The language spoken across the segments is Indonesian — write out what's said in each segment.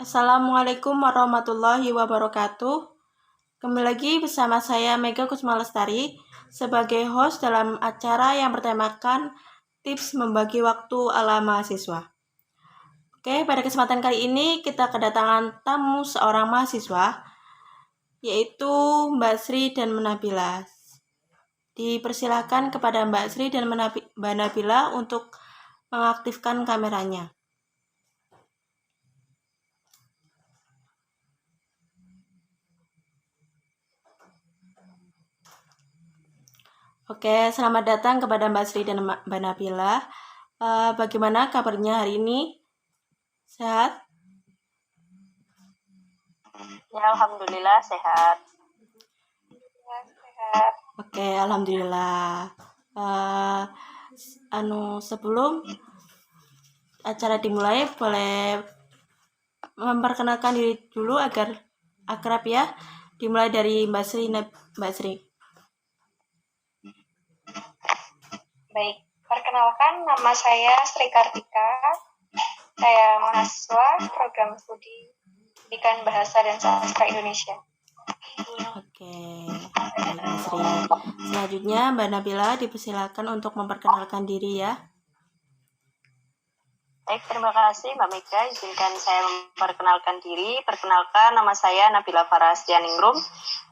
Assalamualaikum warahmatullahi wabarakatuh. Kembali lagi bersama saya Mega Kusma Lestari sebagai host dalam acara yang bertemakan tips membagi waktu ala mahasiswa. Oke, pada kesempatan kali ini kita kedatangan tamu seorang mahasiswa yaitu Mbak Sri dan Nabila. Dipersilakan kepada Mbak Sri dan Mbak Nabila untuk mengaktifkan kameranya. Oke, selamat datang kepada Mbak Sri dan Mbak Nabila. Bagaimana kabarnya hari ini? Sehat? Ya, alhamdulillah sehat. Oke, alhamdulillah. Sebelum acara dimulai, boleh memperkenalkan diri dulu agar akrab ya. Dimulai dari Mbak Sri. Mbak Sri. Baik, perkenalkan nama saya Sri Kartika. Saya mahasiswa program studi Pendidikan Bahasa dan Sastra Indonesia. Oke, baik Mbak Sri. Selanjutnya Mbak Nabila dipersilakan untuk memperkenalkan diri ya. Baik, terima kasih Mbak Mega. Izinkan saya memperkenalkan diri. Perkenalkan, nama saya Nabila Faras Dianingrum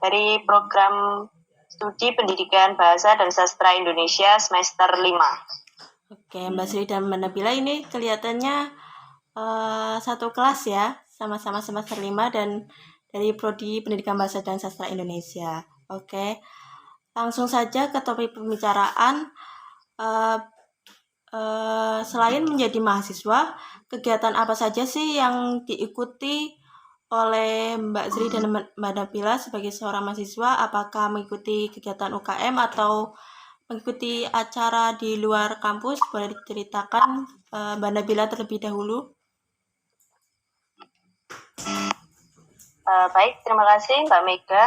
dari program studi Pendidikan Bahasa dan Sastra Indonesia semester 5. Oke, Mbak Sri dan Mbak Nabila ini kelihatannya satu kelas ya, sama-sama semester 5 dan dari Prodi Pendidikan Bahasa dan Sastra Indonesia. Oke, langsung saja ke topik pembicaraan. Selain menjadi mahasiswa, kegiatan apa saja sih yang diikuti oleh Mbak Sri dan Mbak Nabila sebagai seorang mahasiswa? Apakah mengikuti kegiatan UKM atau mengikuti acara di luar kampus? Boleh diceritakan Mbak Nabila terlebih dahulu. Baik, terima kasih Mbak Mega.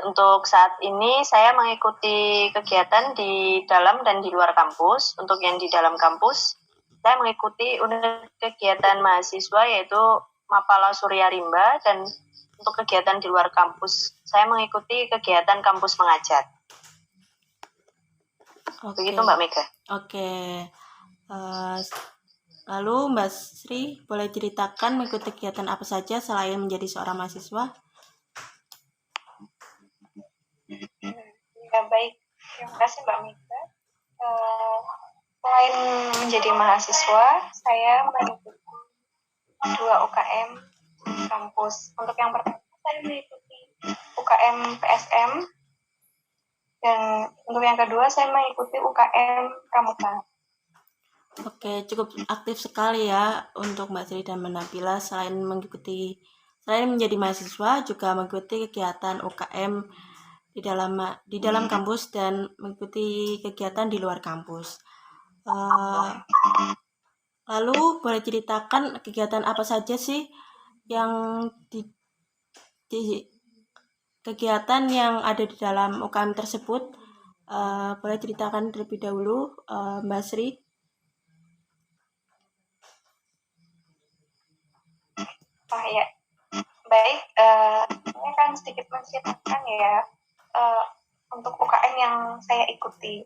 Untuk saat ini saya mengikuti kegiatan di dalam dan di luar kampus. Untuk yang di dalam kampus, saya mengikuti unit kegiatan mahasiswa yaitu Mapala Surya Rimba, dan untuk kegiatan di luar kampus, saya mengikuti kegiatan kampus mengajar. Begitu Mbak Mega. Oke. Lalu Mbak Sri, boleh ceritakan mengikuti kegiatan apa saja selain menjadi seorang mahasiswa? Ya, baik, terima kasih Mbak Mega. Selain menjadi mahasiswa, saya mengikuti 2 UKM di kampus. Untuk yang pertama, saya mengikuti UKM PSM, dan untuk yang kedua, saya mengikuti UKM Pramuka. Oke, cukup aktif sekali ya untuk Mbak Sri dan Mbak Nabila. Selain menjadi mahasiswa, juga mengikuti kegiatan UKM di dalam kampus dan mengikuti kegiatan di luar kampus. Lalu boleh ceritakan kegiatan apa saja sih yang di kegiatan yang ada di dalam UKM tersebut? Boleh ceritakan terlebih dahulu Mbak Sri. Ya, baik. Ini kan sedikit menceritakan ya untuk UKM yang saya ikuti.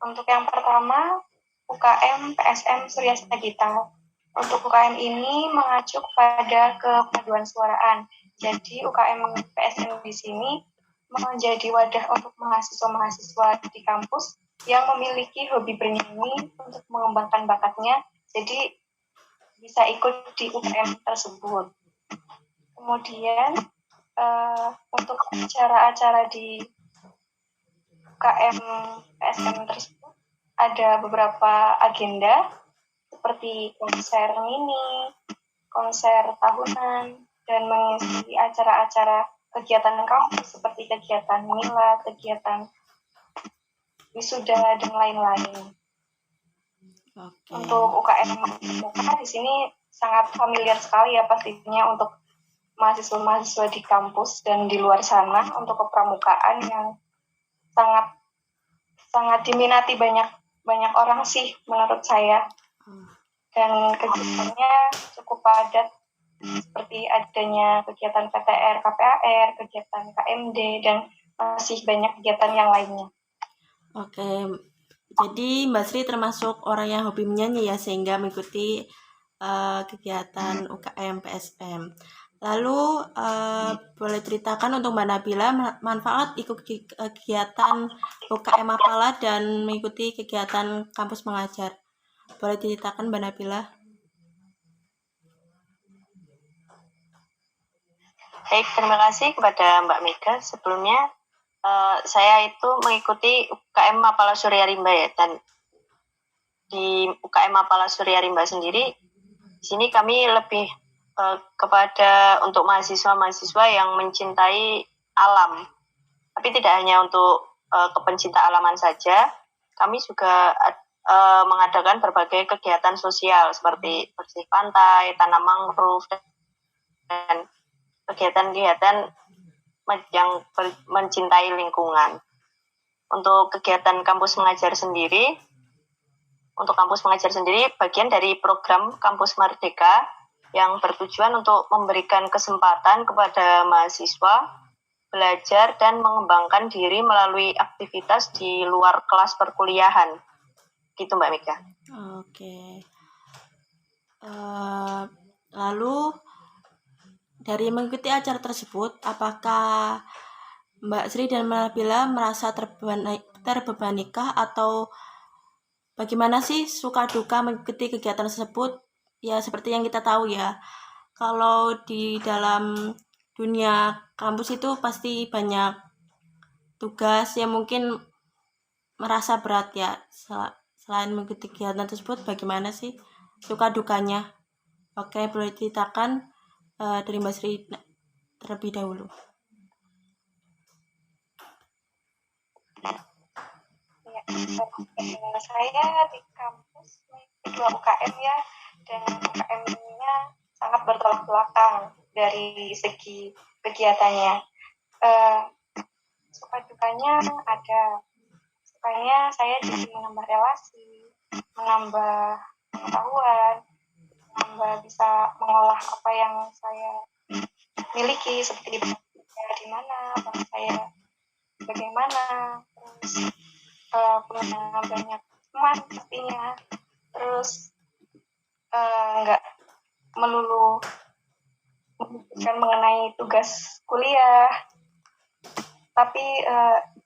Untuk yang pertama, UKM PSM Surya Sagita. Untuk UKM ini mengacu pada kepaduan suaraan. Jadi UKM PSM di sini menjadi wadah untuk mahasiswa-mahasiswa di kampus yang memiliki hobi bernyanyi untuk mengembangkan bakatnya. Jadi bisa ikut di UKM tersebut. Kemudian untuk acara-acara di UKM PSM tersebut ada beberapa agenda seperti konser mini, konser tahunan, dan mengisi acara-acara kegiatan kampus seperti kegiatan milad, kegiatan wisuda, dan lain-lain. Okay. Untuk UKM Pramuka di sini sangat familiar sekali ya pastinya untuk mahasiswa-mahasiswa di kampus dan di luar sana, untuk kepramukaan yang sangat diminati banyak orang sih menurut saya. dan kegiatannya cukup padat seperti adanya kegiatan PTR, KPAR, kegiatan KMD, dan masih banyak kegiatan yang lainnya. Oke, jadi Mbak Sri termasuk orang yang hobi menyanyi ya, sehingga mengikuti kegiatan UKM PSM. Lalu boleh ceritakan untuk Mbak Nabila manfaat ikut kegiatan UKM apalah dan mengikuti kegiatan kampus mengajar. Boleh ceritakan Mbak Nabila? Baik, terima kasih kepada Mbak Mega. Sebelumnya saya itu mengikuti UKM Mapala Surya Rimba ya, dan di UKM Mapala Surya Rimba sendiri, di sini kami lebih kepada untuk mahasiswa-mahasiswa yang mencintai alam. Tapi tidak hanya untuk kepencinta alaman saja, kami juga mengadakan berbagai kegiatan sosial seperti bersih pantai, tanam mangrove, dan kegiatan-kegiatan yang mencintai lingkungan. Untuk kegiatan kampus mengajar sendiri, bagian dari program Kampus Merdeka yang bertujuan untuk memberikan kesempatan kepada mahasiswa belajar dan mengembangkan diri melalui aktivitas di luar kelas perkuliahan. Gitu Mbak Mega. Oke. Lalu dari mengikuti acara tersebut, apakah Mbak Sri dan Mbak Nabila merasa terbebanikah atau bagaimana sih suka duka mengikuti kegiatan tersebut? Ya seperti yang kita tahu ya, kalau di dalam dunia kampus itu pasti banyak tugas yang mungkin merasa berat ya. Selain mengikuti kegiatan tersebut, bagaimana sih suka dukanya? Oke, boleh ceritakan dari Mbak Sri terlebih dahulu. Ya, saya di kampus mengikuti 2 UKM ya, dan UKM-nya sangat bertolak belakang dari segi kegiatannya. Suka dukanya ada. Sukanya saya jadi menambah relasi, menambah pengetahuan, menambah bisa mengolah apa yang saya miliki, seperti saya di mana, bang saya bagaimana, terus punya banyak teman pastinya, terus nggak melulu memikirkan mengenai tugas kuliah, tapi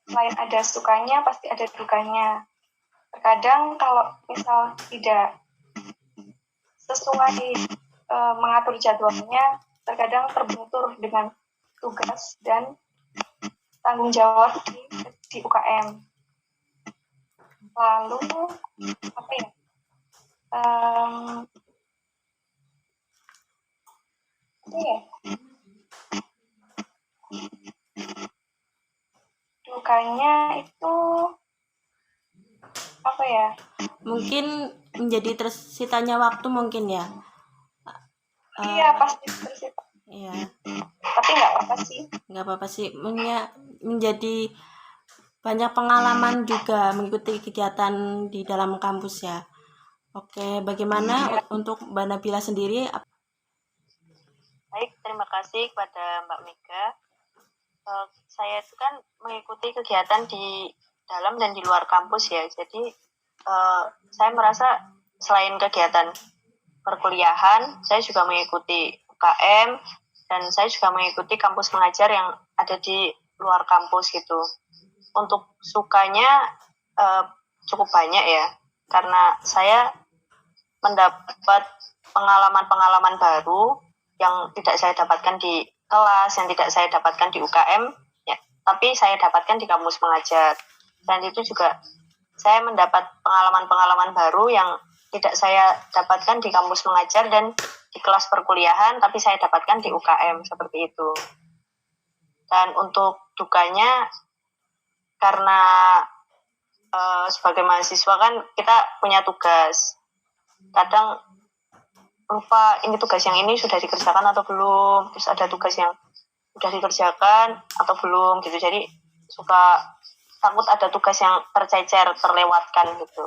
selain ada sukanya pasti ada dukanya. Terkadang kalau misal tidak sesuai mengatur jadwalnya, terkadang terbentur dengan tugas dan tanggung jawab di UKM. Lalu apa ya? Dukanya itu apa ya? Mungkin menjadi tersitanya waktu mungkin ya. Iya, pasti tersita. Iya. Tapi nggak apa-apa sih. Nggak apa-apa sih. Menjadi banyak pengalaman juga mengikuti kegiatan di dalam kampus ya. Oke, bagaimana untuk Mbak Nabila sendiri? Baik, terima kasih kepada Mbak Mega. Saya itu kan mengikuti kegiatan di dalam dan di luar kampus ya. Jadi saya merasa selain kegiatan perkuliahan, saya juga mengikuti UKM dan saya juga mengikuti kampus mengajar yang ada di luar kampus gitu. Untuk sukanya cukup banyak ya, karena saya mendapat pengalaman-pengalaman baru yang tidak saya dapatkan di kelas, yang tidak saya dapatkan di UKM, ya, tapi saya dapatkan di kampus mengajar. Dan itu juga saya mendapat pengalaman-pengalaman baru yang tidak saya dapatkan di kampus mengajar dan di kelas perkuliahan, tapi saya dapatkan di UKM, seperti itu. Dan untuk dukanya, karena sebagai mahasiswa kan kita punya tugas. Kadang lupa ini tugas yang ini sudah dikerjakan atau belum, terus ada tugas yang sudah dikerjakan atau belum gitu, jadi suka takut ada tugas yang tercecer, terlewatkan gitu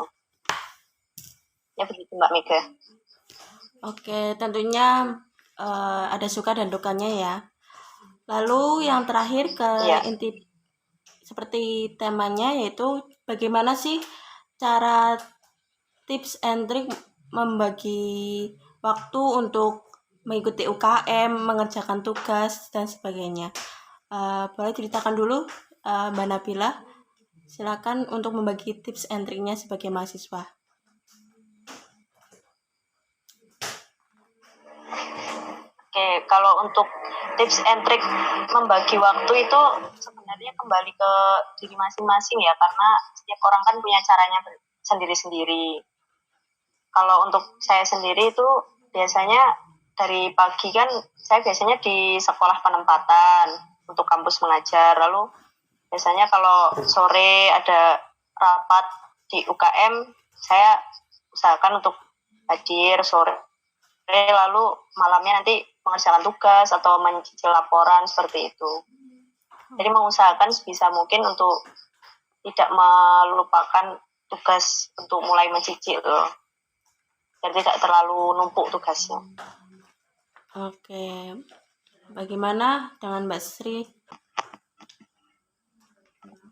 ya, begitu Mbak Mega. Oke, tentunya ada suka dan dukanya ya. Lalu yang terakhir ke Iya. inti seperti temanya, yaitu bagaimana sih cara tips and trik membagi waktu untuk mengikuti UKM, mengerjakan tugas, dan sebagainya. Boleh ceritakan dulu, Mbak Nabila. Silakan untuk membagi tips and triknya sebagai mahasiswa. Oke, kalau untuk tips and trick membagi waktu itu sebenarnya kembali ke diri masing-masing ya, karena setiap orang kan punya caranya sendiri-sendiri. Kalau untuk saya sendiri itu biasanya dari pagi kan saya biasanya di sekolah penempatan untuk kampus mengajar, lalu biasanya kalau sore ada rapat di UKM, saya usahakan untuk hadir sore, lalu malamnya nanti mengerjakan tugas atau mencicil laporan seperti itu. Jadi mengusahakan sebisa mungkin untuk tidak melupakan tugas untuk mulai mencicil, biar tidak terlalu numpuk tugasnya. Oke, bagaimana dengan Mbak Sri?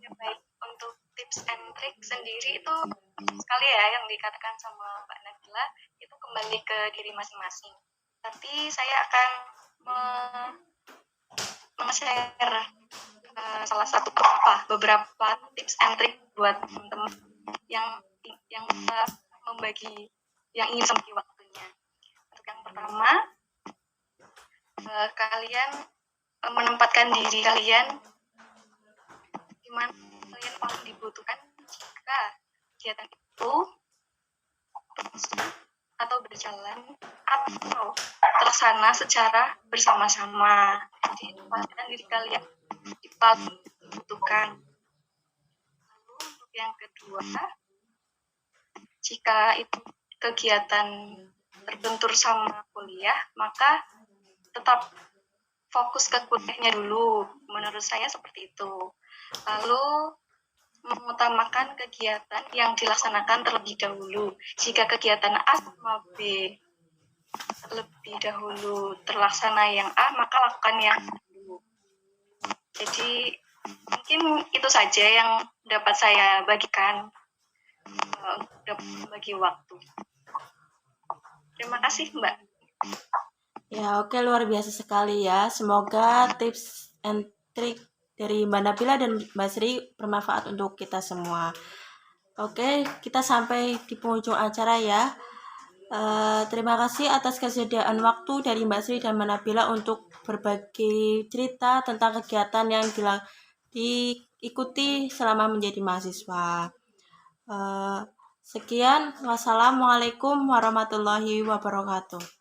Ya, baik. Untuk tips and trick sendiri itu sekali ya yang dikatakan sama Mbak Nabila, itu kembali ke diri masing-masing. Tapi saya akan men-share salah satu beberapa tips and trick buat teman-teman yang bisa membagi, yang ingin membagi waktunya. Untuk yang pertama, kalian menempatkan diri kalian di mana kalian paling dibutuhkan jika kegiatan itu atau berjalan atau terlaksana secara bersama-sama. Jadi tempatkan diri kalian di paling dibutuhkan. Lalu untuk yang kedua, jika itu kegiatan terbentur sama kuliah, maka tetap fokus ke kuliahnya dulu. Menurut saya seperti itu. Lalu mengutamakan kegiatan yang dilaksanakan terlebih dahulu. Jika kegiatan A sama B lebih dahulu terlaksana yang A, maka lakukan yang dulu. Jadi mungkin itu saja yang dapat saya bagikan dapat bagi waktu. Terima kasih, Mbak. Ya, oke, luar biasa sekali ya. Semoga tips and trik dari Mbak Nabila dan Mbak Sri bermanfaat untuk kita semua. Oke, kita sampai di penghujung acara ya. Terima kasih atas kesediaan waktu dari Mbak Sri dan Mbak Nabila untuk berbagi cerita tentang kegiatan yang diikuti selama menjadi mahasiswa. Sekian, wassalamualaikum warahmatullahi wabarakatuh.